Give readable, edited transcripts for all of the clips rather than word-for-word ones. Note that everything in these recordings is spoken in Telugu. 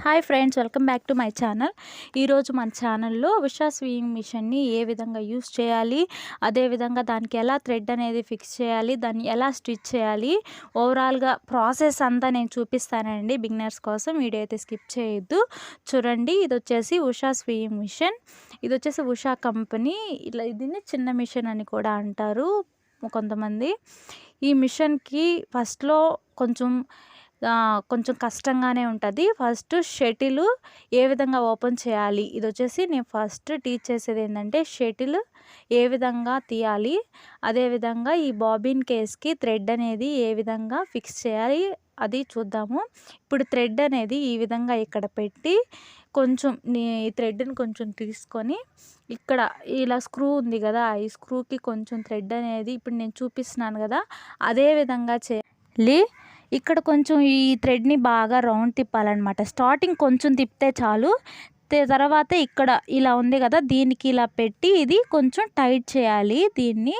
Hi friends, welcome back to my channel. ఈరోజు మన ఛానల్లో ఉషా స్వింగ్ మిషన్ని ఏ విధంగా యూస్ చేయాలి, అదేవిధంగా దానికి ఎలా థ్రెడ్ అనేది ఫిక్స్ చేయాలి, దాన్ని ఎలా స్టిచ్ చేయాలి, ఓవరాల్గా ప్రాసెస్ అంతా నేను చూపిస్తానండి. బిగినర్స్ కోసం వీడియో అయితే స్కిప్ చేయొద్దు, చూడండి. ఇది వచ్చేసి ఉషా స్వింగ్ మిషన్. ఇది వచ్చేసి ఉషా కంపెనీ. ఇలా దీన్ని చిన్న మిషన్ అని కూడా అంటారు కొంతమంది. ఈ మిషన్కి ఫస్ట్లో కొంచెం కష్టంగానే ఉంటుంది. ఫస్ట్ షటిల్ ఏ విధంగా ఓపెన్ చేయాలి, ఇది వచ్చేసి నేను ఫస్ట్ టీచ్ చేసేది ఏంటంటే షటిల్ ఏ విధంగా తీయాలి, అదేవిధంగా ఈ బాబిన్ కేస్కి థ్రెడ్ అనేది ఏ విధంగా ఫిక్స్ చేయాలి అది చూద్దాము. ఇప్పుడు థ్రెడ్ అనేది ఈ విధంగా ఇక్కడ పెట్టి ఈ థ్రెడ్ని కొంచెం తీసుకొని ఇక్కడ ఇలా స్క్రూ ఉంది కదా, ఈ స్క్రూకి కొంచెం థ్రెడ్ అనేది ఇప్పుడు నేను చూపిస్తున్నాను కదా అదే విధంగా చేయాలి. ఇక్కడ కొంచెం ఈ థ్రెడ్ని బాగా రౌండ్ తిప్పాలన్నమాట. స్టార్టింగ్ కొంచెం తిప్పితే చాలు. తర్వాత ఇక్కడ ఇలా ఉంది కదా, దీనికి ఇలా పెట్టి ఇది కొంచెం టైట్ చేయాలి దీన్ని.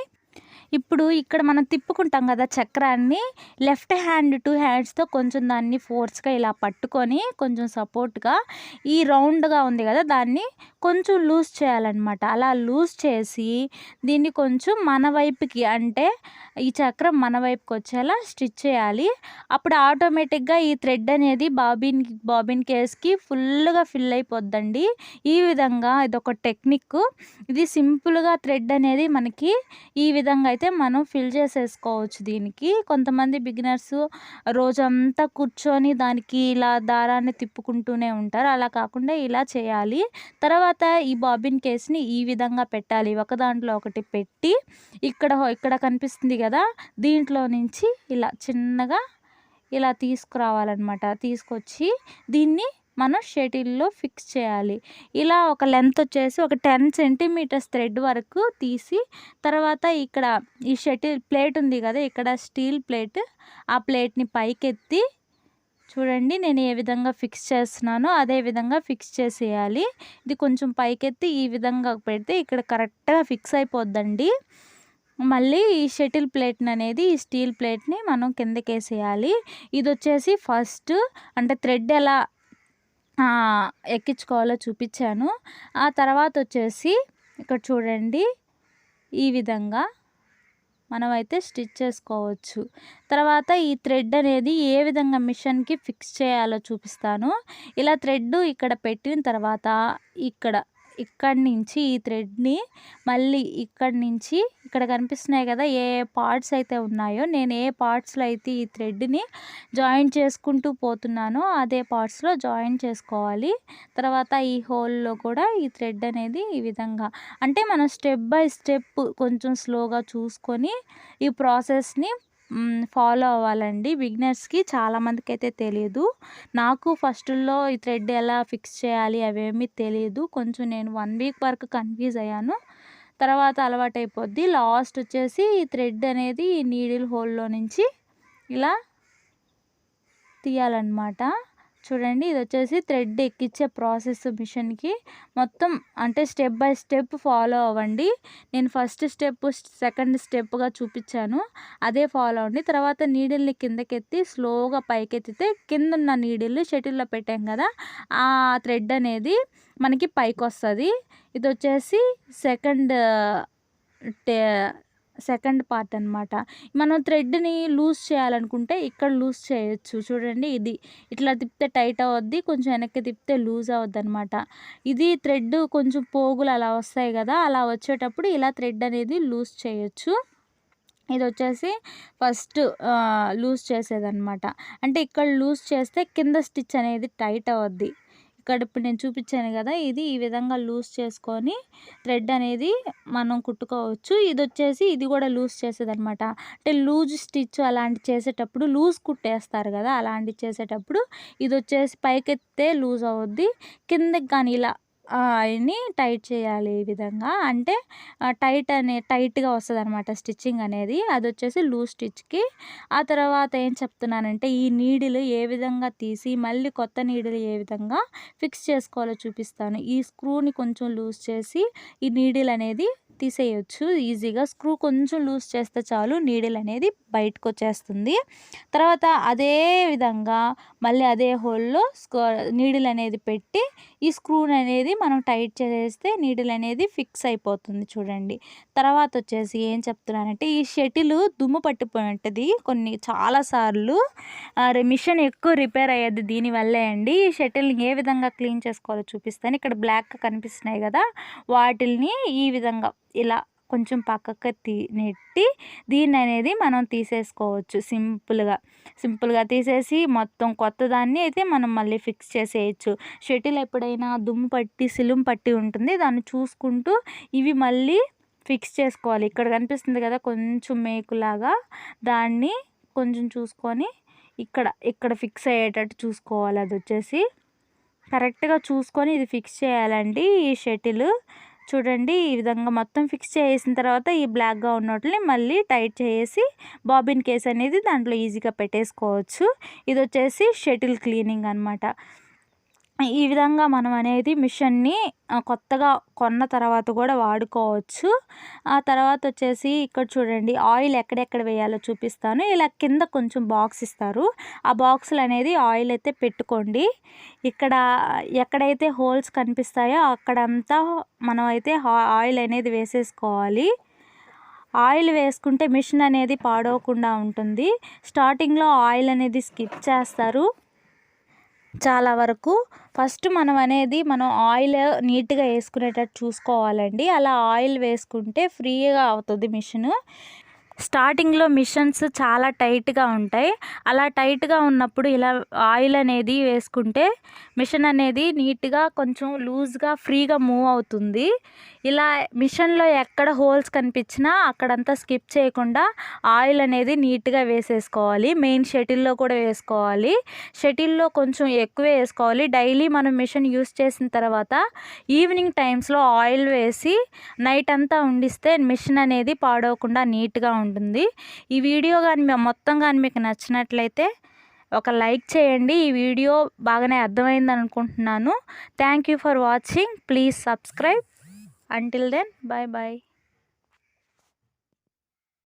ఇప్పుడు ఇక్కడ మనం తిప్పుకుంటాం కదా చక్రాన్ని, లెఫ్ట్ హ్యాండ్ 2 హ్యాండ్స్తో కొంచెం దాన్ని ఫోర్స్గా ఇలా పట్టుకొని కొంచెం సపోర్ట్గా ఈ రౌండ్గా ఉంది కదా దాన్ని కొంచెం లూజ్ చేయాలన్నమాట. అలా లూజ్ చేసి దీన్ని కొంచెం మన వైపుకి, అంటే ఈ చక్రం మన వైపుకి వచ్చేలా స్టిచ్ చేయాలి. అప్పుడు ఆటోమేటిక్గా ఈ థ్రెడ్ అనేది బాబిన్ కేస్కి ఫుల్గా ఫిల్ అయిపోద్దండి. ఈ విధంగా ఇదొక టెక్నిక్. ఇది సింపుల్గా థ్రెడ్ అనేది మనకి ఈ విధంగా అయితే మనం ఫిల్ చేసేసుకోవచ్చు. దీనికి కొంతమంది బిగినర్స్ రోజంతా కూర్చొని దానికి ఇలా దారాన్ని తిప్పుకుంటూనే ఉంటారు. అలా కాకుండా ఇలా చేయాలి. తర్వాత ఈ బాబిన్ కేస్ని ఈ విధంగా పెట్టాలి. ఒక దాంట్లో ఒకటి పెట్టి ఇక్కడ కనిపిస్తుంది కదా, దీంట్లో నుంచి ఇలా చిన్నగా ఇలా తీసుకురావాలన్నమాట. తీసుకొచ్చి దీన్ని మనం షటిల్లో ఫిక్స్ చేయాలి. ఇలా ఒక లెంత్ వచ్చేసి ఒక 10 సెంటీమీటర్స్ థ్రెడ్ వరకు తీసి, తర్వాత ఇక్కడ ఈ షటిల్ ప్లేట్ ఉంది కదా, ఇక్కడ స్టీల్ ప్లేట్, ఆ ప్లేట్ని పైకెత్తి చూడండి నేను ఏ విధంగా ఫిక్స్ చేస్తున్నానో అదే విధంగా ఫిక్స్ చేసేయాలి. ఇది కొంచెం పైకెత్తి ఈ విధంగా పెడితే ఇక్కడ కరెక్ట్గా ఫిక్స్ అయిపోద్దండి. మళ్ళీ ఈ షటిల్ ప్లేట్ని అనేది ఈ స్టీల్ ప్లేట్ని మనం కిందకేసేయాలి. ఇది వచ్చేసి ఫస్ట్ అంటే థ్రెడ్ ఎలా ఎక్కించుకోవాలో చూపించాను. ఆ తర్వాత వచ్చేసి ఇక్కడ చూడండి ఈ విధంగా మనమైతే స్టిచ్ చేసుకోవచ్చు. తర్వాత ఈ థ్రెడ్ అనేది ఏ విధంగా మిషన్కి ఫిక్స్ చేయాలో చూపిస్తాను. ఇలా థ్రెడ్ ఇక్కడ పెట్టిన తర్వాత ఇక్కడి నుంచి ఈ థ్రెడ్ని మళ్ళీ ఇక్కడి నుంచి ఇక్కడ కనిపిస్తున్నాయి కదా, ఏ పార్ట్స్ అయితే ఉన్నాయో, నేను ఏ పార్ట్స్లో అయితే ఈ థ్రెడ్ని జాయిన్ చేసుకుంటూ పోతున్నానో అదే పార్ట్స్లో జాయిన్ చేసుకోవాలి. తర్వాత ఈ హోల్లో కూడా ఈ థ్రెడ్ అనేది ఈ విధంగా, అంటే మనం స్టెప్ బై స్టెప్ కొంచెం స్లోగా చూసుకొని ఈ ప్రాసెస్ని ఫాలో అవ్వాలండి. బిగినర్స్కి చాలామందికి అయితే తెలియదు. నాకు ఫస్ట్లో ఈ థ్రెడ్ ఎలా ఫిక్స్ చేయాలి అవేమీ తెలియదు. కొంచెం నేను 1 వీక్ వరకు కన్ఫ్యూజ్ అయ్యాను. తర్వాత అలవాటు అయిపోద్ది. లాస్ట్ వచ్చేసి ఈ థ్రెడ్ అనేది ఈ నీడిల్ హోల్లో నుంచి ఇలా తీయాలన్నమాట. చూడండి ఇది వచ్చేసి థ్రెడ్ ఎక్కించే ప్రాసెస్ మిషన్కి. మొత్తం అంటే స్టెప్ బై స్టెప్ ఫాలో అవ్వండి. నేను ఫస్ట్ స్టెప్ సెకండ్ స్టెప్గా చూపించాను, అదే ఫాలో అవ్వండి. తర్వాత నీడిల్ని కిందకెత్తి స్లోగా పైకెత్తితే కింద ఉన్న నీడిల్ షటిల్లో పెట్టాం కదా, ఆ థ్రెడ్ అనేది మనకి పైకి వస్తుంది. ఇది వచ్చేసి సెకండ్ పార్ట్ అనమాట. మనం థ్రెడ్ని లూజ్ చేయాలనుకుంటే ఇక్కడ లూజ్ చేయొచ్చు. చూడండి ఇది ఇట్లా తిప్పితే టైట్ అవుద్ది, కొంచెం వెనక్కి తిప్పితే లూజ్ అవుద్ది అనమాట. ఇది థ్రెడ్ కొంచెం పోగులు అలా వస్తాయి కదా, అలా వచ్చేటప్పుడు ఇలా థ్రెడ్ అనేది లూజ్ చేయొచ్చు. ఇది వచ్చేసి ఫస్ట్ లూజ్ చేసేదన్నమాట. అంటే ఇక్కడ లూజ్ చేస్తే కింద స్టిచ్ అనేది టైట్ అవుద్ది. ఇక్కడ ఇప్పుడు నేను చూపించాను కదా, ఇది ఈ విధంగా లూజ్ చేసుకొని థ్రెడ్ అనేది మనం కుట్టుకోవచ్చు. ఇది వచ్చేసి ఇది కూడా లూజ్ చేసేదన్నమాట. అంటే లూజ్ స్టిచ్ అలాంటి చేసేటప్పుడు లూజ్ కుట్టేస్తారు కదా, అలాంటివి చేసేటప్పుడు ఇది వచ్చేసి పైకెత్తే లూజ్ కిందకి కానీ ఇలా అన్ని టైట్ చేయాలి ఈ విధంగా. అంటే టైట్గా వస్తుంది అనమాట స్టిచ్చింగ్ అనేది. అది వచ్చేసి లూజ్ స్టిచ్కి. ఆ తర్వాత ఏం చెప్తున్నానంటే ఈ నీడిల్ ఏ విధంగా తీసి మళ్ళీ కొత్త నీడిల్ ఏ విధంగా ఫిక్స్ చేసుకోవాలో చూపిస్తాను. ఈ స్క్రూని కొంచెం లూజ్ చేసి ఈ నీడిల్ అనేది తీసేయొచ్చు ఈజీగా. స్క్రూ కొంచెం లూజ్ చేస్తే చాలు నీడిల్ అనేది బయటకు వచ్చేస్తుంది. తర్వాత అదే విధంగా మళ్ళీ అదే హోల్‌లో నీడిల్ అనేది పెట్టి ఈ స్క్రూని అనేది మనం టైట్ చేసేస్తే నీడిల్ అనేది ఫిక్స్ అయిపోతుంది చూడండి. తర్వాత వచ్చేసి ఏం చెప్తున్నానంటే ఈ షటిల్ దుమ్ము పట్టిపోయి ఉంటది చాలా సార్లు. మిషన్ ఎక్కువ రిపేర్ అయ్యేది దీనివల్లే అండి. ఈ షటిల్‌ని ఏ విధంగా క్లీన్ చేసుకోవాలో చూపిస్తాను. ఇక్కడ బ్లాక్‌గా కనిపిస్తున్నాయి కదా, వాటిల్ని ఈ విధంగా ఇలా కొంచెం పక్కకి నెట్టి దీన్ని అనేది మనం తీసేసుకోవచ్చు సింపుల్గా తీసేసి మొత్తం కొత్త దాన్ని అయితే మనం మళ్ళీ ఫిక్స్ చేసేయచ్చు. షటిల్ ఎప్పుడైనా దుమ్ము పట్టి సిలుం పట్టి ఉంటుంది, దాన్ని చూసుకుంటూ ఇవి మళ్ళీ ఫిక్స్ చేసుకోవాలి. ఇక్కడ కనిపిస్తుంది కదా కొంచెం మేకులాగా, దాన్ని కొంచెం చూసుకొని ఇక్కడ ఫిక్స్ అయ్యేటట్టు చూసుకోవాలి. అది వచ్చేసి కరెక్ట్గా చూసుకొని ఇది ఫిక్స్ చేయాలండి. ఈ షటిల్ చూడండి ఈ విధంగా మొత్తం ఫిక్స్ చేసిన తర్వాత ఈ బ్లాక్గా ఉన్నట్లని మళ్ళీ టైట్ చేసి బాబిన్ కేస్ అనేది దాంట్లో ఈజీగా పెట్టేసుకోవచ్చు. ఇది వచ్చేసి షటిల్ క్లీనింగ్ అనమాట. ఈ విధంగా మనం అనేది మిషన్ని కొత్తగా కొన్న తర్వాత కూడా వాడుకోవచ్చు. ఆ తర్వాత వచ్చేసి ఇక్కడ చూడండి ఆయిల్ ఎక్కడెక్కడ వేయాలో చూపిస్తాను. ఇలా కింద కొంచెం బాక్స్ ఇస్తారు, ఆ బాక్సులు అనేది ఆయిల్ అయితే పెట్టుకోండి. ఇక్కడ ఎక్కడైతే హోల్స్ కనిపిస్తాయో అక్కడంతా మనం అయితే ఆయిల్ అనేది వేసేసుకోవాలి. ఆయిల్ వేసుకుంటే మిషన్ అనేది పాడవకుండా ఉంటుంది. స్టార్టింగ్లో ఆయిల్ అనేది స్కిప్ చేస్తారు చాలా వరకు. ఫస్ట్ మనం ఆయిల్ నీట్గా వేసుకునేటట్టు చూసుకోవాలండి. అలా ఆయిల్ వేసుకుంటే ఫ్రీగా అవుతుంది మిషను. స్టార్టింగ్లో మిషన్స్ చాలా టైట్గా ఉంటాయి. అలా టైట్గా ఉన్నప్పుడు ఇలా ఆయిల్ అనేది వేసుకుంటే మిషన్ అనేది నీట్గా కొంచెం లూజ్గా ఫ్రీగా మూవ్ అవుతుంది. ఇలా మిషన్లో ఎక్కడ హోల్స్ కనిపించినా అక్కడంతా స్కిప్ చేయకుండా ఆయిల్ అనేది నీట్గా వేసేసుకోవాలి. మెయిన్ షటిల్లో కూడా వేసుకోవాలి. షటిల్లో కొంచెం ఎక్కువే వేసుకోవాలి. డైలీ మనం మిషన్ యూస్ చేసిన తర్వాత ఈవినింగ్ టైమ్స్లో ఆయిల్ వేసి నైట్ అంతా ఉండిస్తే మిషన్ అనేది పాడవకుండా నీట్గా ఉంటుంది. ఈ వీడియో కానీ మొత్తం కానీ మీకు నచ్చినట్లయితే ఒక లైక్ చేయండి. ఈ వీడియో బాగానే అర్థమైంది అనుకుంటున్నాను. Thank you for watching. Please subscribe. Until then, bye bye.